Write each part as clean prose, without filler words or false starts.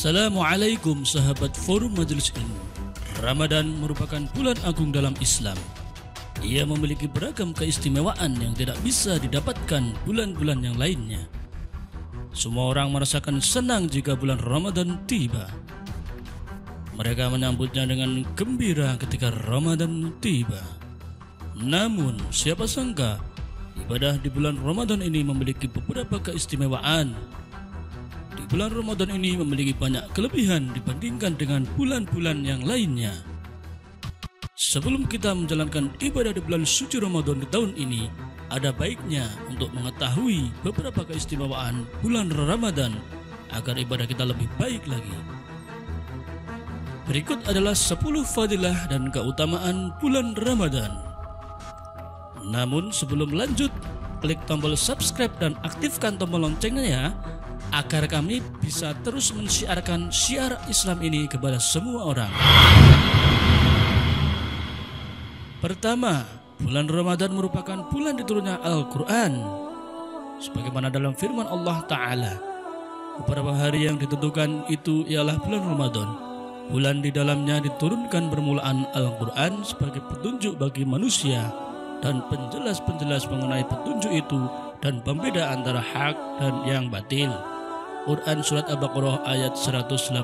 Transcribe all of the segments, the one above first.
Assalamualaikum sahabat Forum Majelis Ilmu. Ramadan merupakan bulan agung dalam Islam. Ia memiliki beragam keistimewaan yang tidak bisa didapatkan bulan-bulan yang lainnya. Semua orang merasakan senang jika bulan Ramadan tiba. Mereka menyambutnya dengan gembira ketika Ramadan tiba. Namun, siapa sangka ibadah di bulan Ramadan ini memiliki beberapa keistimewaan. Di bulan Ramadan ini memiliki banyak kelebihan dibandingkan dengan bulan-bulan yang lainnya. Sebelum kita menjalankan ibadah di bulan suci Ramadan di tahun ini, ada baiknya untuk mengetahui beberapa keistimewaan bulan Ramadan agar ibadah kita lebih baik lagi. Berikut adalah 10 fadilah dan keutamaan bulan Ramadan. Namun sebelum lanjut, klik tombol subscribe dan aktifkan tombol loncengnya ya, agar kami bisa terus mensiarkan syiar Islam ini kepada semua orang. Pertama, bulan Ramadan merupakan bulan diturunnya Al-Quran. Sebagaimana dalam firman Allah Ta'ala, beberapa hari yang ditentukan itu ialah bulan Ramadan. Bulan di dalamnya diturunkan permulaan Al-Quran sebagai petunjuk bagi manusia dan penjelas-penjelas mengenai petunjuk itu dan pembeda antara hak dan yang batil. Quran Surat Al-Baqarah ayat 185.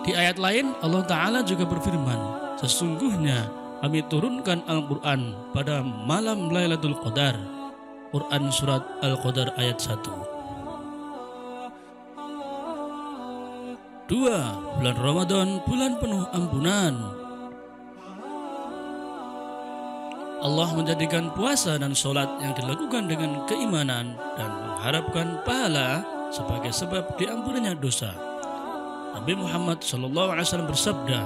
Di ayat lain Allah Ta'ala juga berfirman, sesungguhnya kami turunkan Al-Quran pada malam Lailatul Qadar. Quran Surat Al-Qadar ayat 1. 2. Bulan Ramadan, bulan penuh ampunan. Allah menjadikan puasa dan sholat yang dilakukan dengan keimanan dan mengharapkan pahala sebagai sebab diampuninya dosa. Nabi Muhammad SAW bersabda,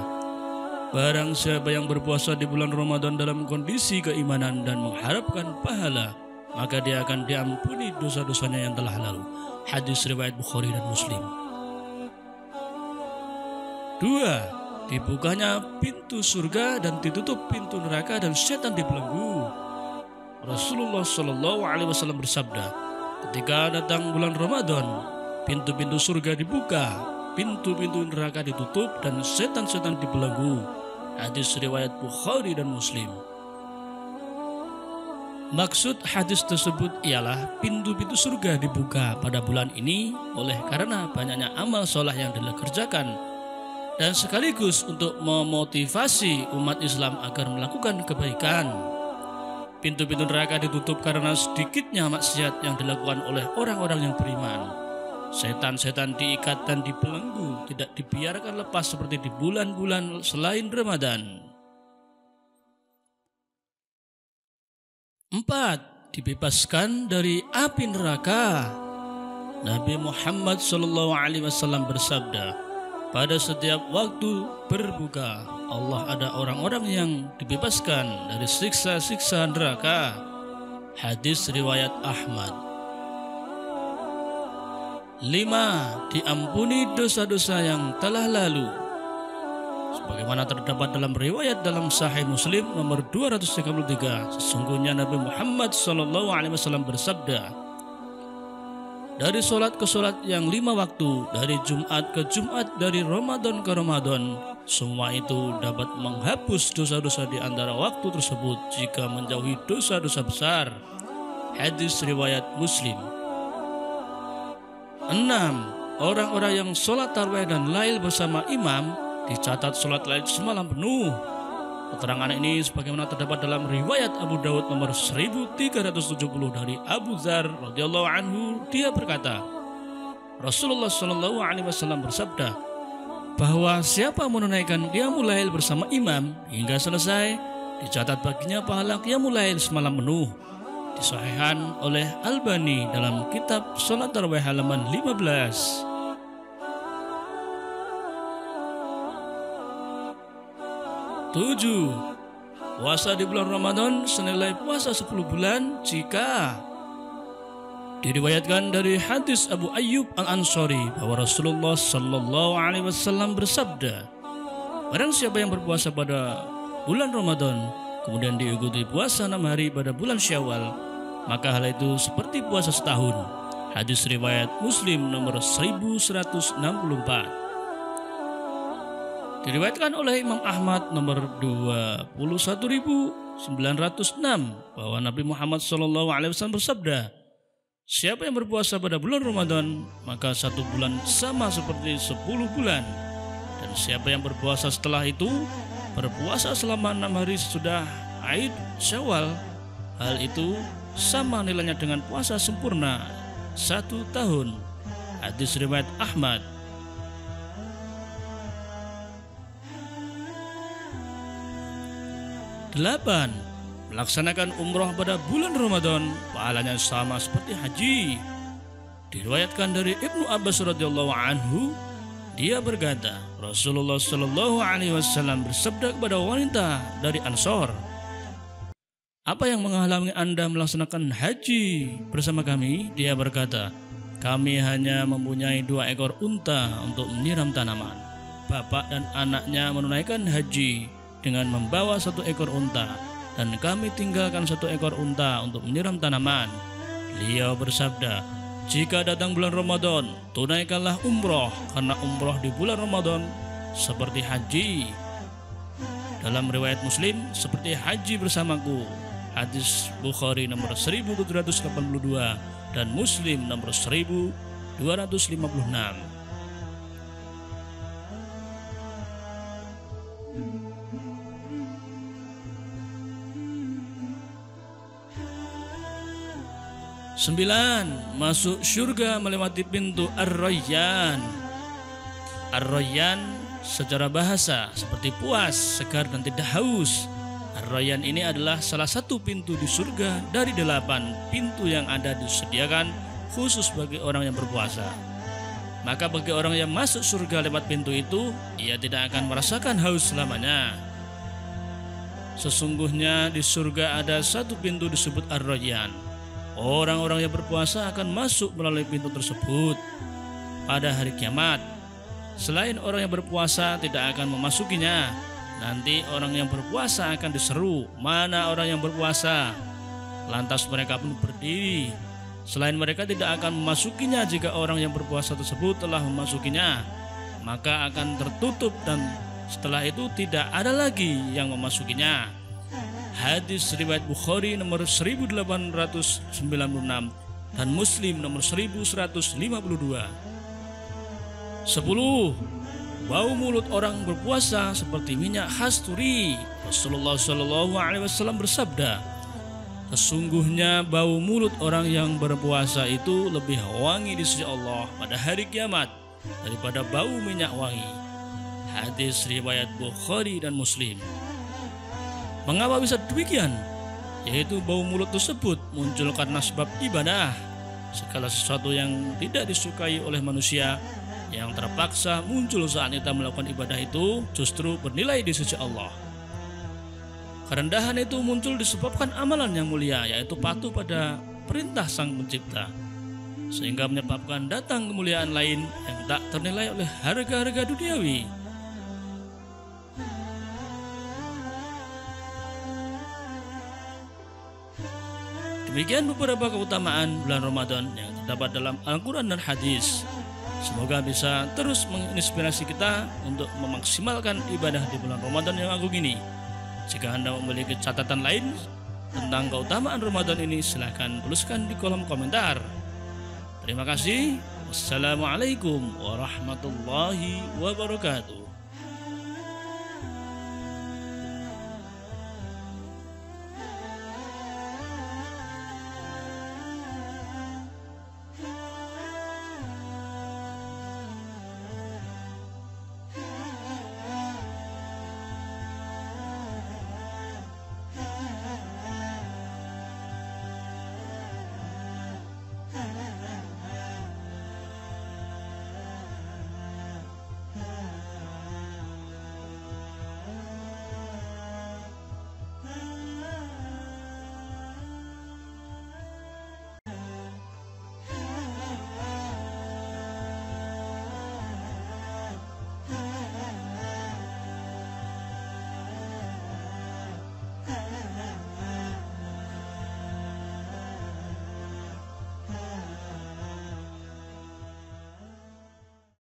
barang siapa yang berpuasa di bulan Ramadan dalam kondisi keimanan dan mengharapkan pahala, maka dia akan diampuni dosa-dosanya yang telah lalu. Hadis riwayat Bukhari dan Muslim. 2. Dibukanya pintu surga dan ditutup pintu neraka dan setan dibelenggu. Rasulullah SAW bersabda, ketika datang bulan Ramadan, pintu-pintu surga dibuka, pintu-pintu neraka ditutup dan setan-setan dibelenggu. Hadis riwayat Bukhari dan Muslim. Maksud hadis tersebut ialah pintu-pintu surga dibuka pada bulan ini oleh karena banyaknya amal soleh yang dikerjakan, dan sekaligus untuk memotivasi umat Islam agar melakukan kebaikan. Pintu-pintu neraka ditutup karena sedikitnya maksiat yang dilakukan oleh orang-orang yang beriman. Setan-setan diikat dan dibelenggu, tidak dibiarkan lepas seperti di bulan-bulan selain Ramadan. 4. Dibebaskan dari api neraka. Nabi Muhammad SAW bersabda, pada setiap waktu berbuka, Allah ada orang-orang yang dibebaskan dari siksa-siksa neraka. Hadis riwayat Ahmad. 5. Diampuni dosa-dosa yang telah lalu. Sebagaimana terdapat dalam riwayat dalam Sahih Muslim nomor 233, sesungguhnya Nabi Muhammad SAW bersabda, dari sholat ke sholat yang 5 waktu, dari Jumat ke Jumat, dari Ramadan ke Ramadan, semua itu dapat menghapus dosa-dosa di antara waktu tersebut jika menjauhi dosa-dosa besar. Hadis riwayat Muslim. 6. Orang-orang yang sholat tarawih dan lail bersama imam dicatat sholat lail semalam penuh. Keterangan ini sebagaimana terdapat dalam riwayat Abu Dawud nomor 1370 dari Abu Dzar radhiyallahu anhu. Dia berkata, Rasulullah SAW bersabda bahwa siapa menunaikan qiyamul lail bersama imam hingga selesai, dicatat baginya pahala qiyamul lail semalam penuh. Disahihkan oleh Albani dalam kitab Salat Tarawih halaman 15. 7. Puasa di bulan Ramadan senilai puasa 10 bulan jika diriwayatkan dari hadis Abu Ayyub Al-Ansari bahwa Rasulullah SAW bersabda, barang siapa yang berpuasa pada bulan Ramadan kemudian diikuti puasa 6 hari pada bulan Syawal, maka hal itu seperti puasa setahun. Hadis riwayat Muslim nomor 1164. Diriwayatkan oleh Imam Ahmad nomor 21.906 bahwa Nabi Muhammad SAW bersabda, siapa yang berpuasa pada bulan Ramadan, maka 1 bulan sama seperti 10 bulan. Dan siapa yang berpuasa setelah itu, berpuasa selama 6 hari sesudah Aid Syawal, hal itu sama nilainya dengan puasa sempurna 1 tahun. Hadis riwayat Ahmad. 8. Melaksanakan umroh pada bulan Ramadan pahalanya sama seperti haji. Diriwayatkan dari Ibnu Abbas radhiyallahu anhu, dia berkata, Rasulullah Shallallahu Alaihi Wasallam bersabda kepada wanita dari Ansor, apa yang menghalangi Anda melaksanakan haji bersama kami? Dia berkata, kami hanya mempunyai 2 ekor unta untuk menyiram tanaman. Bapak dan anaknya menunaikan haji dengan membawa 1 ekor unta, dan kami tinggalkan 1 ekor unta untuk menyiram tanaman. Beliau bersabda, jika datang bulan Ramadan, tunaikanlah umroh, karena umroh di bulan Ramadan seperti haji. Dalam riwayat Muslim, seperti haji bersamaku. Hadis Bukhari nomor 1782 dan Muslim nomor 1256. 9. Masuk surga melewati pintu Ar-Rayyan. Ar-Rayyan secara bahasa seperti puas, segar dan tidak haus. Ar-Rayyan ini adalah salah satu pintu di surga dari 8 pintu yang ada disediakan khusus bagi orang yang berpuasa. Maka bagi orang yang masuk surga lewat pintu itu, ia tidak akan merasakan haus selamanya. Sesungguhnya di surga ada 1 pintu disebut Ar-Rayyan. Orang-orang yang berpuasa akan masuk melalui pintu tersebut pada hari kiamat. Selain orang yang berpuasa tidak akan memasukinya, nanti orang yang berpuasa akan diseru, mana orang yang berpuasa? Lantas mereka pun berdiri. Selain mereka tidak akan memasukinya jika orang yang berpuasa tersebut telah memasukinya, maka akan tertutup dan setelah itu tidak ada lagi yang memasukinya. Hadis riwayat Bukhari nomor 1896 dan Muslim nomor 1152. 10. Bau mulut orang berpuasa seperti minyak kasturi. Rasulullah Shallallahu Alaihi Wasallam bersabda, sesungguhnya bau mulut orang yang berpuasa itu lebih wangi di sisi Allah pada hari kiamat daripada bau minyak wangi. Hadis riwayat Bukhari dan Muslim. Mengapa bisa demikian? Yaitu bau mulut tersebut muncul karena sebab ibadah. Segala sesuatu yang tidak disukai oleh manusia yang terpaksa muncul saat kita melakukan ibadah itu justru bernilai di sisi Allah. Kerendahan itu muncul disebabkan amalan yang mulia, yaitu patuh pada perintah Sang Pencipta, sehingga menyebabkan datang kemuliaan lain yang tak ternilai oleh harga-harga duniawi. Demikian beberapa keutamaan bulan Ramadan yang terdapat dalam Al-Quran dan hadis. Semoga bisa terus menginspirasi kita untuk memaksimalkan ibadah di bulan Ramadan yang agung ini. Jika Anda memiliki catatan lain tentang keutamaan Ramadan ini, silahkan tuliskan di kolom komentar. Terima kasih. Wassalamualaikum warahmatullahi wabarakatuh.